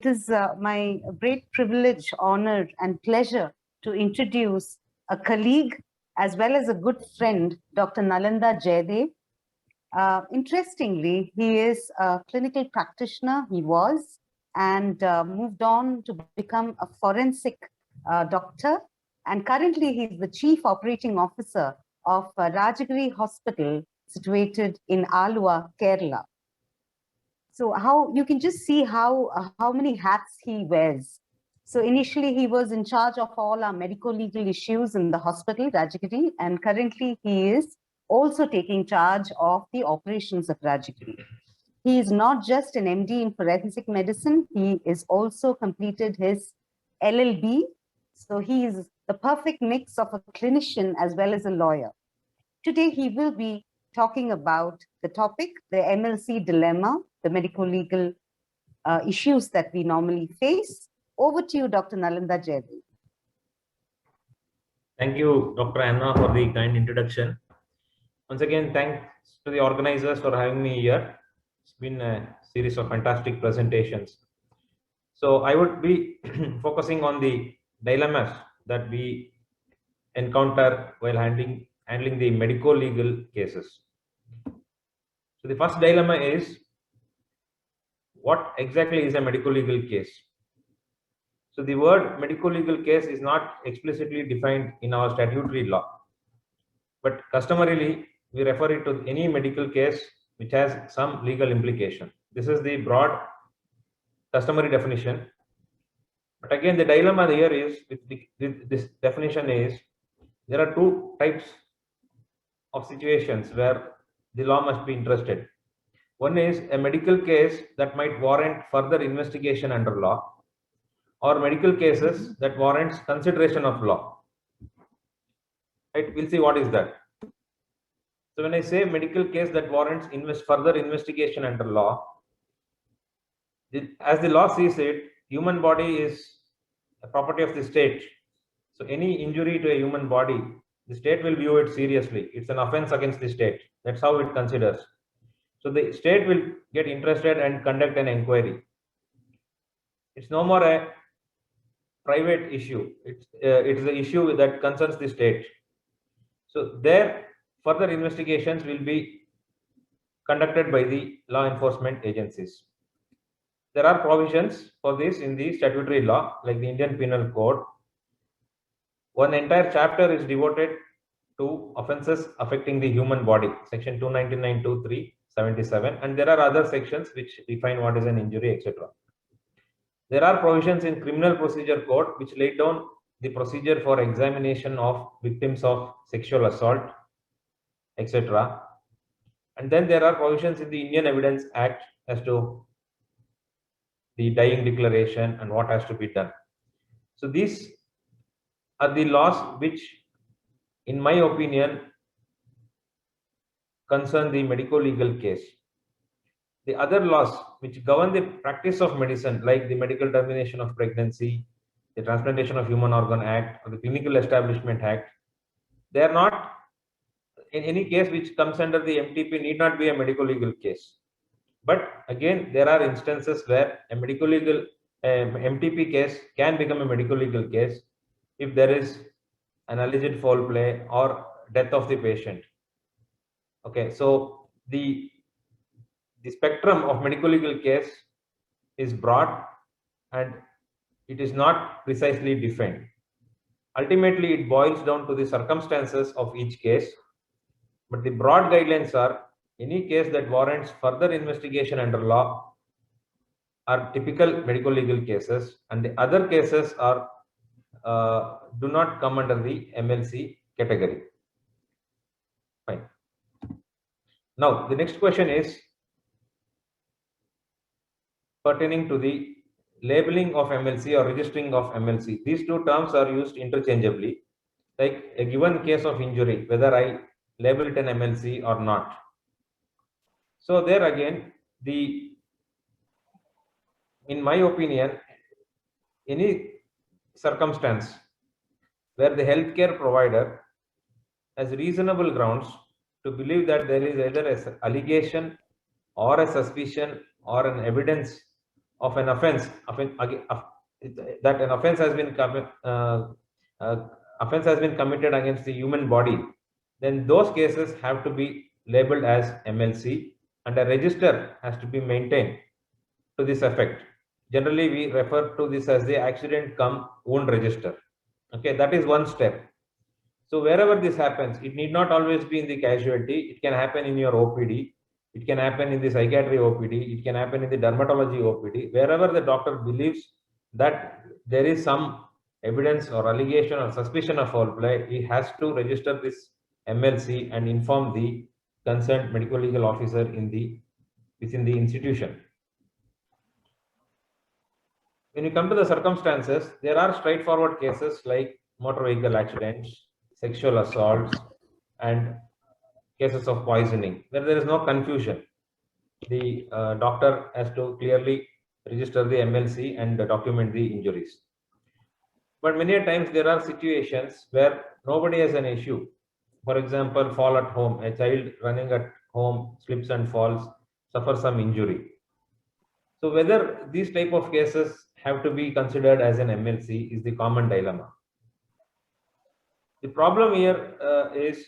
is my great privilege, honor, and pleasure to introduce a colleague as well as a good friend, Dr. Nalanda Jaydev. Interestingly, he is a clinical practitioner, he was, and moved on to become a forensic doctor. And currently, he's the Chief Operating Officer of Rajagiri Hospital, situated in Alua, Kerala. So how you can just see how many hats he wears. So initially he was in charge of all our medical legal issues in the hospital, Rajagiri, and currently he is also taking charge of the operations of Rajagiri. He is not just an MD in forensic medicine, he is also completed his LLB. So he is the perfect mix of a clinician as well as a lawyer. Today he will be talking about the topic, the MLC dilemma, the medical legal issues that we normally face. Over to you, Dr. Nalanda Jaydev. Thank you, Dr. Anna, for the kind introduction. Once again, thanks to the organizers for having me here. It's been a series of fantastic presentations. So I would be focusing on the dilemmas that we encounter while handling the medico-legal cases. So the first dilemma is, what exactly is a medico-legal case? So the word medico-legal case is not explicitly defined in our statutory law, but customarily we refer it to any medical case which has some legal implication. This is the broad customary definition. But again, the dilemma here is with this definition is, there are two types of situations where the law must be interested. One is a medical case that might warrant further investigation under law, or medical cases that warrants consideration of law. Right? We'll see what is that. So when I say medical case that warrants further investigation under law, as the law sees it, human body is a property of the state. So any injury to a human body, the state will view it seriously. It's an offense against the state. That's how it considers. So the state will get interested and conduct an inquiry. It's no more a private issue. It's the issue that concerns the state. So there, further investigations will be conducted by the law enforcement agencies. There are provisions for this in the statutory law, like the Indian Penal Code. One entire chapter is devoted to offences affecting the human body, section 299, 23, 77, and there are other sections which define what is an injury, etc. There are provisions in Criminal Procedure Code which lay down the procedure for examination of victims of sexual assault, etc. And then there are provisions in the Indian Evidence Act as to the dying declaration and what has to be done. So these are the laws which, in my opinion, concern the medico-legal case. The other laws which govern the practice of medicine, like the Medical Termination of Pregnancy, the Transplantation of Human Organ Act, or the Clinical Establishment Act, they are not, in any case which comes under the MTP, need not be a medico-legal case. But again, there are instances where a medico-legal MTP case can become a medico-legal case if there is an alleged foul play or death of the patient. Okay, so the spectrum of medico-legal case is broad and it is not precisely defined. Ultimately, it boils down to the circumstances of each case, but the broad guidelines are, any case that warrants further investigation under law are typical medico-legal cases, and the other cases are do not come under the MLC category. Fine. Now, the next question is pertaining to the labeling of MLC or registering of MLC. These two terms are used interchangeably. Like a given case of injury, whether I label it an MLC or not. So there again, in my opinion, any circumstance where the healthcare provider has reasonable grounds to believe that there is either an allegation or a suspicion or an evidence of an offense, that an offense has been committed against the human body, then those cases have to be labeled as MLC, and a register has to be maintained to this effect. Generally, we refer to this as the accident cum wound register. Okay, that is one step. So wherever this happens, it need not always be in the casualty. It can happen in your OPD. It can happen in the psychiatry OPD. It can happen in the dermatology OPD. Wherever the doctor believes that there is some evidence or allegation or suspicion of foul play, he has to register this MLC and inform the concerned medical legal officer within the institution. When you come to the circumstances, there are straightforward cases like motor vehicle accidents, sexual assaults, and cases of poisoning, where there is no confusion. The doctor has to clearly register the MLC and document the injuries. But many times there are situations where nobody has an issue. For example, fall at home. A child running at home slips and falls, suffers some injury. So whether these type of cases have to be considered as an MLC is the common dilemma. The problem here is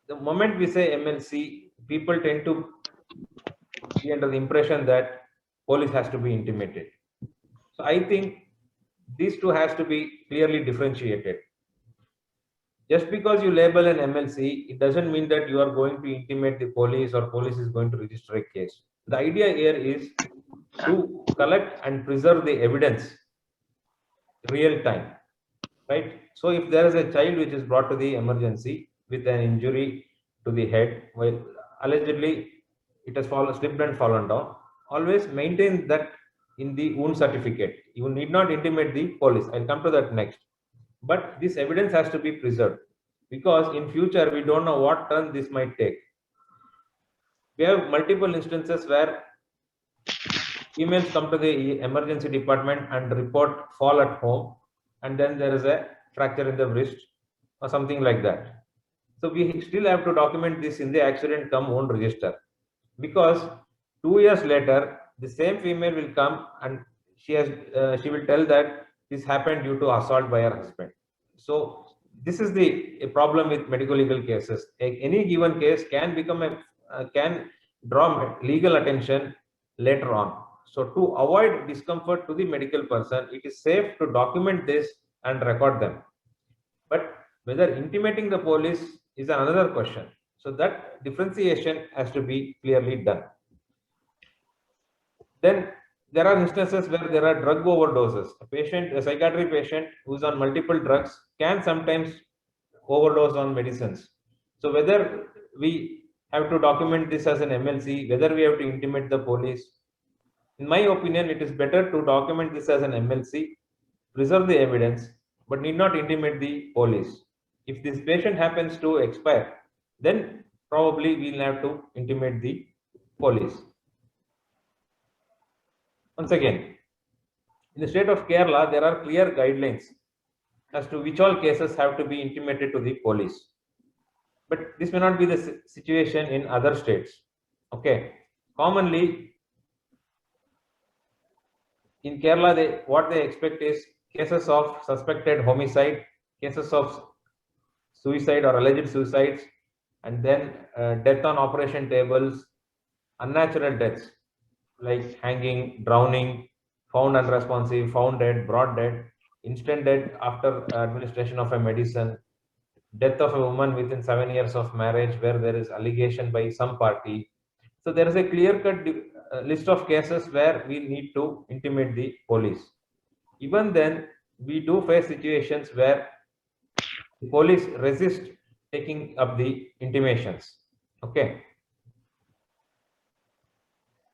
the moment we say MLC, people tend to be under the impression that police has to be intimated. So I think these two has to be clearly differentiated. Just because you label an MLC, it doesn't mean that you are going to intimate the police or police is going to register a case. The idea here is to collect and preserve the evidence real time, right? So if there is a child which is brought to the emergency with an injury to the head, well, allegedly it has slipped and fallen down, always maintain that in the wound certificate. You need not intimate the police. I'll come to that next. But this evidence has to be preserved, because in future we don't know what turn this might take. We have multiple instances where females come to the emergency department and report fall at home, and then there is a fracture in the wrist or something like that. So we still have to document this in the accident cum wound register, because 2 years later the same female will come and she will tell that this happened due to assault by her husband. So this is a problem with medical legal cases. Any given case can become can draw legal attention later on. So to avoid discomfort to the medical person, it is safe to document this and record them. But whether intimating the police is another question. So that differentiation has to be clearly done. Then there are instances where there are drug overdoses. A psychiatry patient who is on multiple drugs can sometimes overdose on medicines. So whether we have to document this as an MLC, whether we have to intimate the police, in my opinion, it is better to document this as an MLC, preserve the evidence, but need not intimate the police. If this patient happens to expire, then probably we'll have to intimate the police. Once again, in the state of Kerala, there are clear guidelines as to which all cases have to be intimated to the police. But this may not be the situation in other states. Okay. Commonly, in Kerala, what they expect is cases of suspected homicide, cases of suicide or alleged suicides, and then death on operation tables, unnatural deaths like hanging, drowning, found unresponsive, found dead, brought dead, instant death after administration of a medicine, death of a woman within 7 years of marriage where there is allegation by some party. So there is a clear-cut list of cases where we need to intimate the police. Even then, we do face situations where the police resist taking up the intimations. Okay.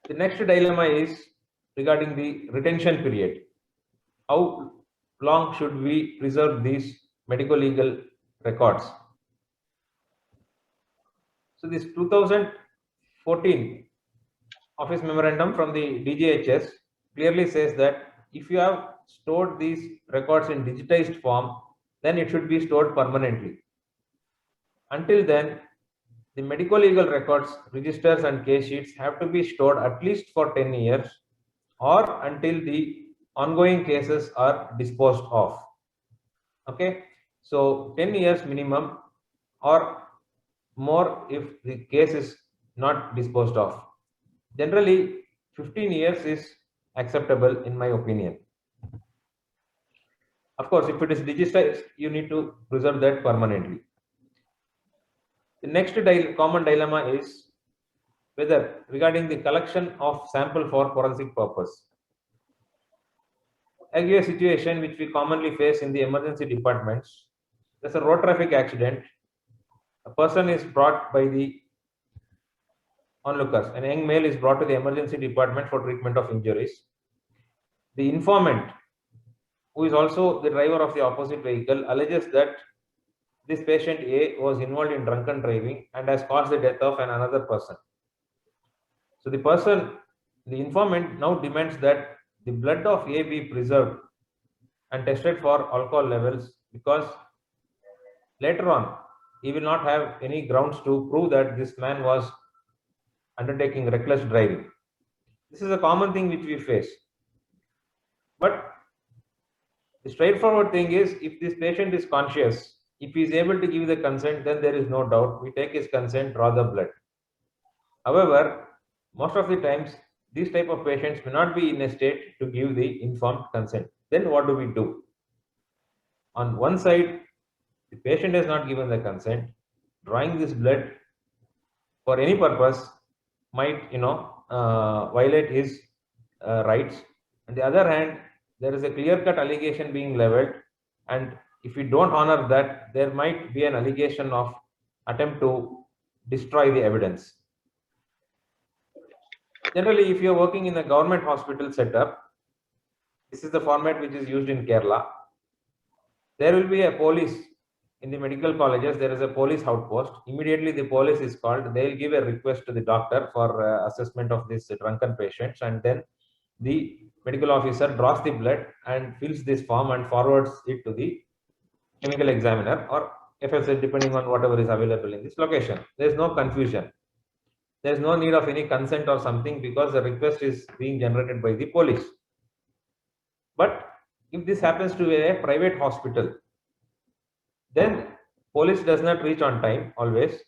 The next dilemma is regarding the retention period. How long should we preserve these medical legal records? So this 2014 office memorandum from the DGHS clearly says that if you have stored these records in digitized form, then it should be stored permanently. Until then, the medical legal records, registers and case sheets have to be stored at least for 10 years or until the ongoing cases are disposed of. Okay, so 10 years minimum or more if the case is not disposed of. Generally, 15 years is acceptable in my opinion. Of course, if it is digitized, you need to preserve that permanently. The next common dilemma is whether regarding the collection of sample for forensic purpose. I'll give you a situation which we commonly face in the emergency departments. There's a road traffic accident. A person is brought by the onlookers. An young male is brought to the emergency department for treatment of injuries. The informant, who is also the driver of the opposite vehicle, alleges that this patient A was involved in drunken driving and has caused the death of another person. So the informant now demands that the blood of A be preserved and tested for alcohol levels, because later on he will not have any grounds to prove that this man was undertaking reckless driving. This is a common thing which we face. But the straightforward thing is, if this patient is conscious, if he is able to give the consent, then there is no doubt. We take his consent, draw the blood. However, most of the times, these type of patients may not be in a state to give the informed consent. Then what do we do? On one side, the patient has not given the consent. Drawing this blood for any purpose might, violate his rights. On the other hand, there is a clear-cut allegation being leveled, and if we don't honor that, there might be an allegation of attempt to destroy the evidence. Generally, if you are working in a government hospital setup, this is the format which is used in Kerala. There will be a police in the medical colleges. There is a police outpost. Immediately, the police is called. They will give a request to the doctor for assessment of these drunken patients, and then the medical officer draws the blood and fills this form and forwards it to the chemical examiner or FSL, depending on whatever is available in this location. There is no confusion. There is no need of any consent or something, because the request is being generated by the police. But if this happens to a private hospital, then police does not reach on time always.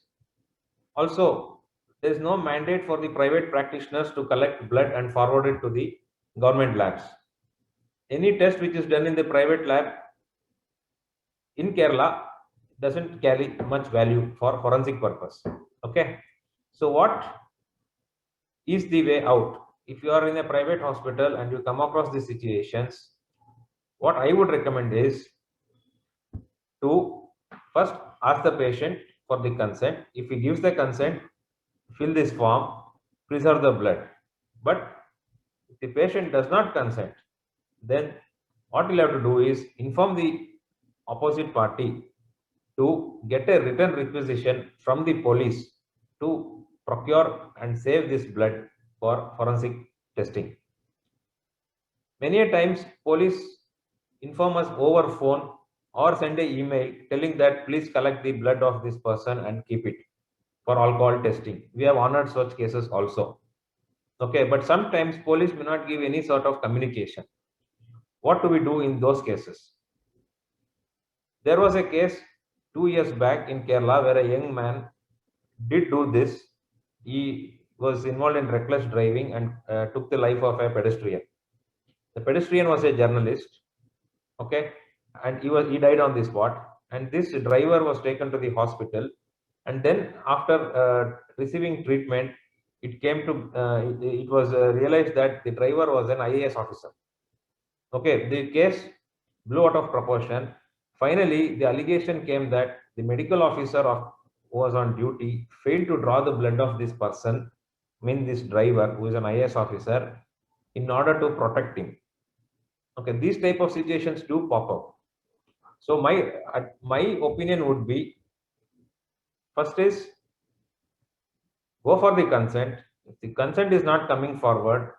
Also, there is no mandate for the private practitioners to collect blood and forward it to the government labs. Any test which is done in the private lab in Kerala doesn't carry much value for forensic purpose. Okay. So what is the way out? If you are in a private hospital and you come across these situations, what I would recommend is to first ask the patient for the consent. If he gives the consent, fill this form, preserve the blood. But if the patient does not consent, then what we'll have to do is inform the opposite party to get a written requisition from the police to procure and save this blood for forensic testing. Many a times, police inform us over phone or send an email telling that please collect the blood of this person and keep it for alcohol testing. We have honored such cases also. Okay, but sometimes police may not give any sort of communication. What do we do in those cases? There was a case 2 years back in Kerala where a young man did do this. He was involved in reckless driving and took the life of a pedestrian. The pedestrian was a journalist, okay, and he died on the spot. And this driver was taken to the hospital, and then after receiving treatment, it was realized that the driver was an IAS officer. Okay, the case blew out of proportion. Finally, the allegation came that the medical officer who was on duty failed to draw the blood of this person, this driver who is an IAS officer, in order to protect him. Okay, these type of situations do pop up. So my opinion would be, first is go for the consent. If the consent is not coming forward,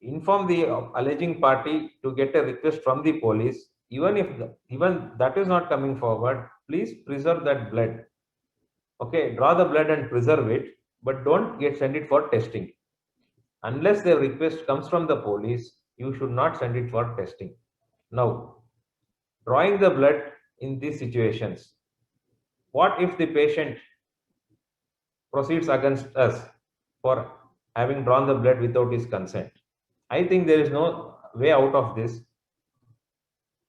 inform the alleging party to get a request from the police. Even that is not coming forward, please preserve that blood. Okay, draw the blood and preserve it, but don't send it for testing. Unless the request comes from the police, you should not send it for testing. Now, drawing the blood in these situations, what if the patient proceeds against us for having drawn the blood without his consent? I think there is no way out of this.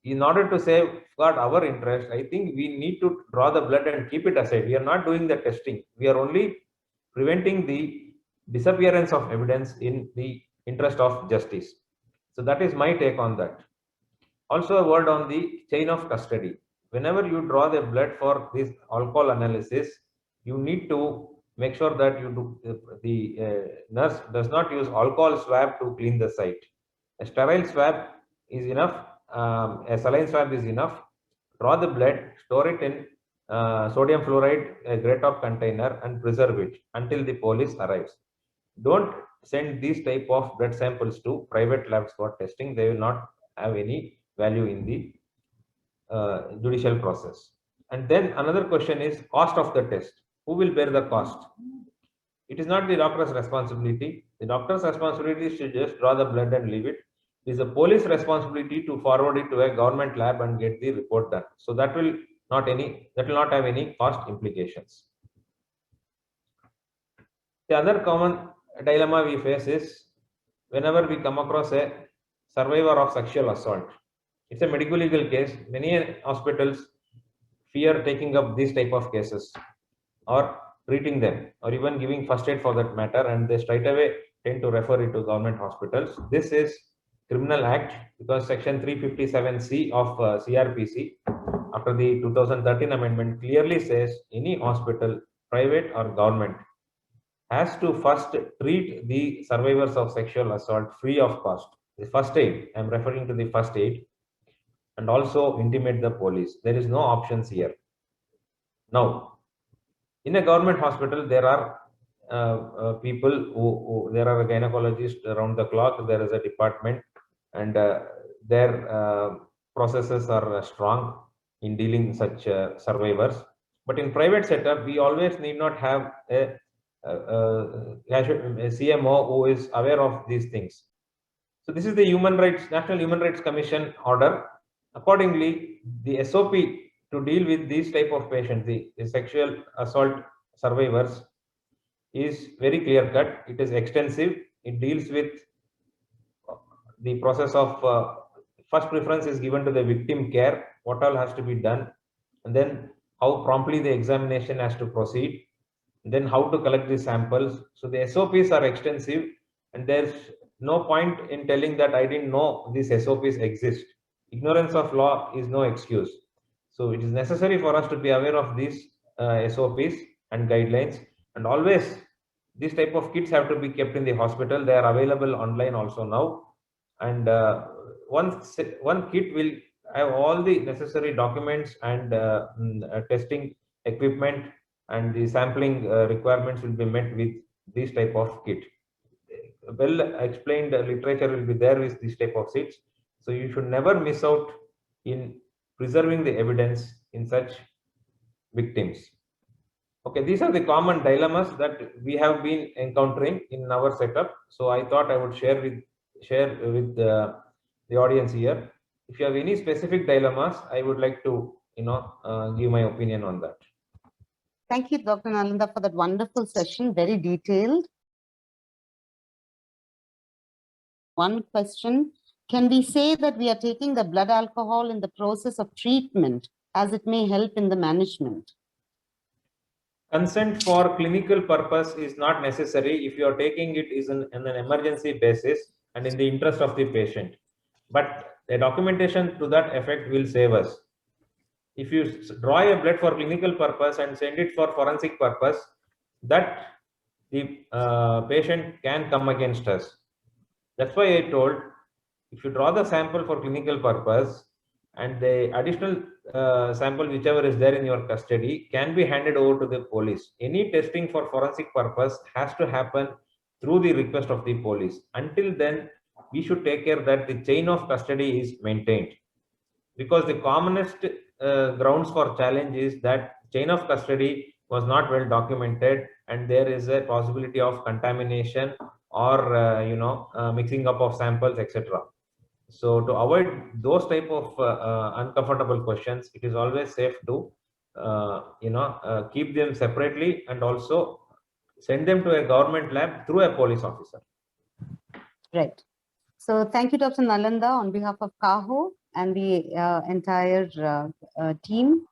In order to safeguard our interest, I think we need to draw the blood and keep it aside. We are not doing the testing. We are only preventing the disappearance of evidence in the interest of justice. So that is my take on that. Also, a word on the chain of custody. Whenever you draw the blood for this alcohol analysis, you need to make sure that you do, the nurse does not use alcohol swab to clean the site. A sterile swab is enough. A saline swab is enough. Draw the blood, store it in sodium fluoride, a gray top container, and preserve it until the police arrives. Don't send these type of blood samples to private labs for testing. They will not have any value in the judicial process. And then another question is cost of the test. Who will bear the cost? It is not the doctor's responsibility. The doctor's responsibility is to just draw the blood and leave it. It is the police responsibility to forward it to a government lab and get the report done. So that will not have any cost implications. The other common dilemma we face is whenever we come across a survivor of sexual assault. It's a medical legal case. Many hospitals fear taking up these type of cases or treating them or even giving first aid for that matter, and they straight away tend to refer it to government hospitals. This is criminal act because section 357C of CRPC after the 2013 amendment clearly says any hospital, private or government, has to first treat the survivors of sexual assault free of cost. The first aid, I'm referring to the first aid, and also intimate the police. There is no options here. Now, in a government hospital, there are people there are gynecologists around the clock. There is a department, and their processes are strong in dealing such survivors. But in private setup, we always need not have a CMO who is aware of these things. So this is the National Human Rights Commission order. Accordingly, the SOP to deal with these type of patients, the sexual assault survivors, is very clear cut. It is extensive. It deals with the process of first preference is given to the victim care, what all has to be done, and then how promptly the examination has to proceed, and then how to collect the samples. So the SOPs are extensive, and there's no point in telling that I didn't know these SOPs exist. Ignorance of law is no excuse. So it is necessary for us to be aware of these SOPs and guidelines, and always these type of kits have to be kept in the hospital. They are available online also now, and one kit will have all the necessary documents and testing equipment, and the sampling requirements will be met with this type of kit. Well explained literature will be there with this type of seats. So you should never miss out in preserving the evidence in such victims. Okay, these are the common dilemmas that we have been encountering in our setup. So I thought I would share with the audience here. If you have any specific dilemmas, I would like to give my opinion on that. Thank you, Dr. Nalanda, for that wonderful session, very detailed. One question, can we say that we are taking the blood alcohol in the process of treatment as it may help in the management? Consent for clinical purpose is not necessary if you are taking it is in an emergency basis and in the interest of the patient. But a documentation to that effect will save us. If you draw a blood for clinical purpose and send it for forensic purpose, that the patient can come against us. That's why I told, if you draw the sample for clinical purpose and the additional sample, whichever is there in your custody, can be handed over to the police. Any testing for forensic purpose has to happen through the request of the police. Until then, we should take care that the chain of custody is maintained. Because the commonest grounds for challenge is that chain of custody was not well documented, and there is a possibility of contamination or mixing up of samples, etc. So to avoid those type of uncomfortable questions, it is always safe to keep them separately and also send them to a government lab through a police officer. Right. So thank you, Dr. Nalanda, on behalf of CAHO and the entire team.